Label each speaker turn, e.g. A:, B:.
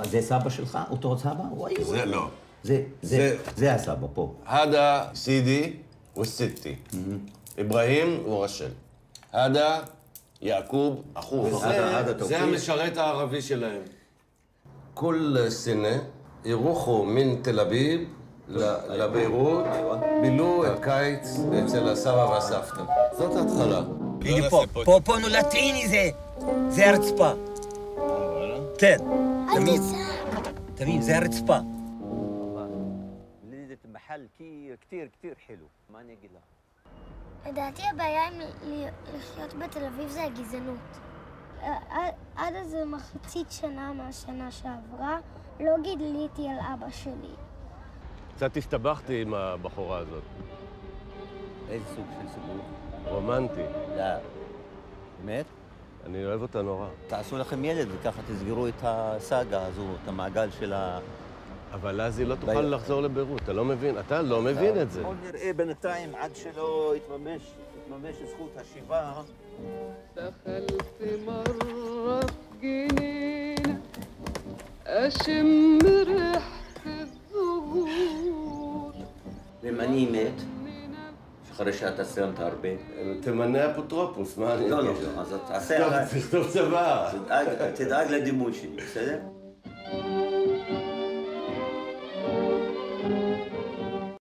A: זה סבא שלך? אותו סבא? וואי.
B: זה לא.
A: זה הסבא פה.
B: هذا سيدي والستي. إبراهيم ورشل. هذا يعقوب أخوه. זה המשרת הערבי שלהם. כל סנה ירוחו מן תל אביב לביירות, בילו את קיץ אצל הסבא והסבתא. זאת ההתחלה.
C: הנה פה נולטיני זה הרצפה. כן. תמיד זה הרצפה.
D: ولدت محل كتير حلو ما אני אגיד לך.
E: לדעתי הבעיה עם לחיות בתל אביב זה הגזענות. עד איזה מחצית שנה מהשנה שעברה לא גיליתי על אבא שלי.
B: קצת הסתבכתי עם הבחורה הזאת.
D: איזה סוג של סיפור?
B: רומנטי.
D: לא. באמת?
B: אני אוהב אותה נורא.
D: תעשו לכם ילד וככה תסגרו את הסאגה הזו, את המעגל של ה...
B: אבל אז היא לא תוכל לחזור לביירות, אתה לא מבין? אתה לא מבין את זה.
D: בואו נראה בינתיים עד שלא תתממש זכות השיבה.
F: دخلت مرة في جنينة أشم ريحة الزهور.
A: ואם אני מת, אחרי שאתה סיימת הרבה.
B: תמנה אפוטרופוס, מה אני...
A: לא, אז תעשה...
B: תכתוב צבא.
A: תדאג לדימוי שלי, בסדר?